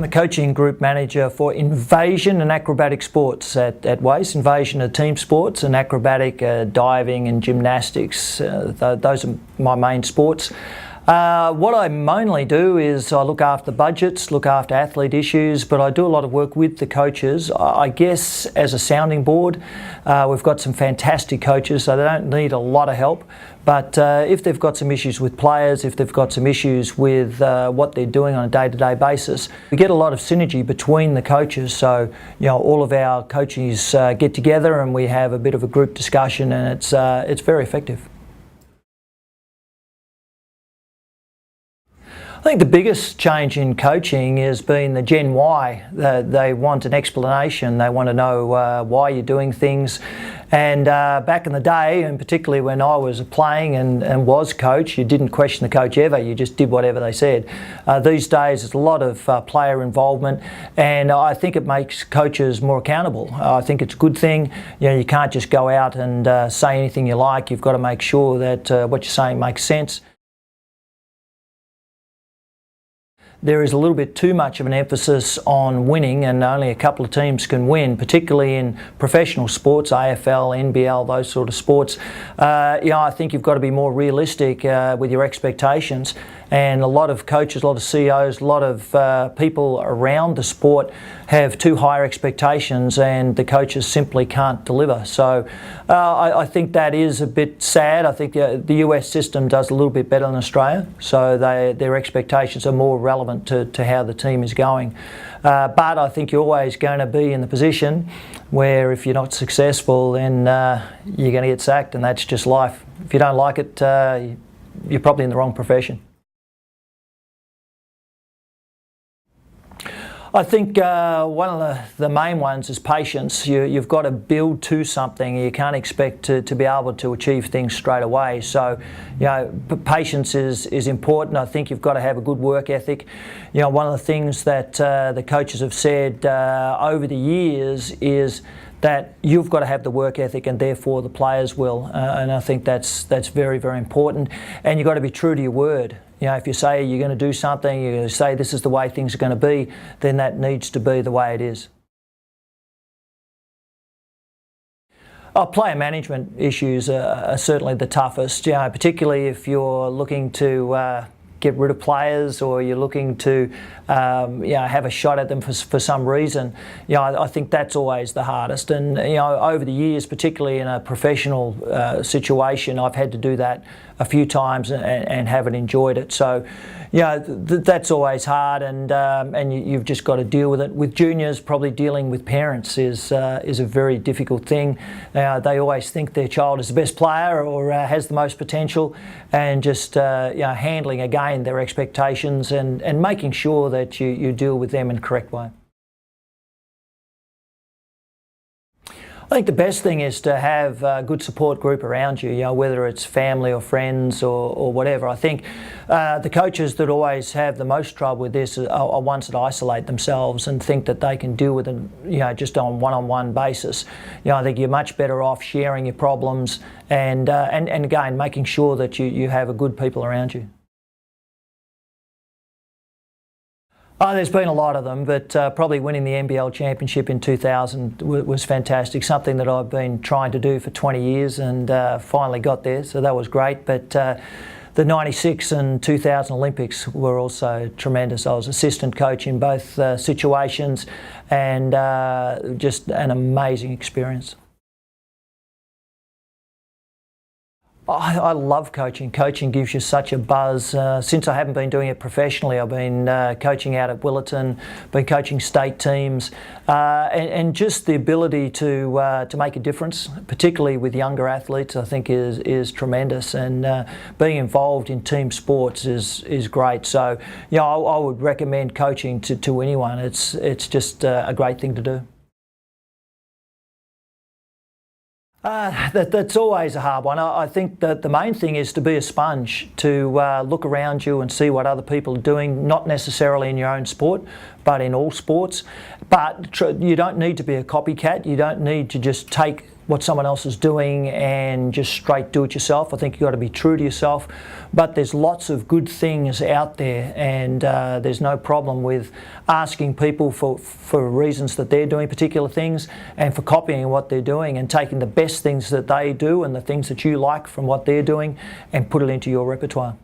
I'm the coaching group manager for invasion and acrobatic sports at WAIS. Invasion are team sports, and acrobatic diving and gymnastics. Those are my main sports. What I mainly do is I look after budgets, look after athlete issues, but I do a lot of work with the coaches. I guess as a sounding board, we've got some fantastic coaches, so they don't need a lot of help. But if they've got some issues with players, if they've got some issues with what they're doing on a day-to-day basis, we get a lot of synergy between the coaches. So, all of our coaches get together and we have a bit of a group discussion, and it's very effective. I think the biggest change in coaching has been the Gen Y. They want an explanation. They want to know why you're doing things. And back in the day, and particularly when I was playing and was coach, you didn't question the coach ever. You just did whatever they said. These days, there's a lot of player involvement, and I think it makes coaches more accountable. I think it's a good thing. You can't just go out and say anything you like. You've got to make sure that what you're saying makes sense. There is a little bit too much of an emphasis on winning, and only a couple of teams can win, particularly in professional sports, AFL, NBL, those sort of sports. I think you've got to be more realistic with your expectations. And a lot of coaches, a lot of CEOs, a lot of people around the sport have too high expectations, and the coaches simply can't deliver. So I think that is a bit sad. I think the US system does a little bit better than Australia, so their expectations are more relevant to how the team is going. But I think you're always going to be in the position where if you're not successful, then you're going to get sacked, and that's just life. If you don't like it, you're probably in the wrong profession. I think one of the main ones is patience. You've got to build to something. You can't expect to be able to achieve things straight away. So, patience is important. I think you've got to have a good work ethic. One of the things that the coaches have said over the years is that you've got to have the work ethic, and therefore the players will. And I think that's very, very important. And you've got to be true to your word. If you say you're going to do something, you say this is the way things are going to be, then that needs to be the way it is. Player management issues are certainly the toughest, particularly if you're looking to get rid of players, or you're looking to have a shot at them for some reason. I think that's always the hardest. And over the years, particularly in a professional situation, I've had to do that a few times and haven't enjoyed it. So that's always hard, and you've just got to deal with it. With juniors, probably dealing with parents is a very difficult thing. They always think their child is the best player or has the most potential, and just handling again their expectations and making sure that you deal with them in the correct way. I think the best thing is to have a good support group around you, whether it's family or friends or whatever. I think the coaches that always have the most trouble with this are ones that isolate themselves and think that they can deal with it, just on one-on-one basis. I think you're much better off sharing your problems and again, making sure that you have a good people around you. There's been a lot of them, but probably winning the NBL championship in 2000 was fantastic, something that I've been trying to do for 20 years and finally got there, so that was great. But the 96 and 2000 Olympics were also tremendous. I was assistant coach in both situations, and just an amazing experience. I love coaching. Coaching gives you such a buzz. Since I haven't been doing it professionally, I've been coaching out at Willetton, been coaching state teams, and just the ability to make a difference, particularly with younger athletes, I think is tremendous. And being involved in team sports is great. So, I would recommend coaching to anyone. It's just a great thing to do. That's always a hard one. I think that the main thing is to be a sponge, to look around you and see what other people are doing, not necessarily in your own sport, but in all sports. But you don't need to be a copycat. You don't need to just take what someone else is doing and just straight do it yourself. I think you've got to be true to yourself. But there's lots of good things out there, and there's no problem with asking people for reasons that they're doing particular things and for copying what they're doing and taking the best things that they do and the things that you like from what they're doing and put it into your repertoire.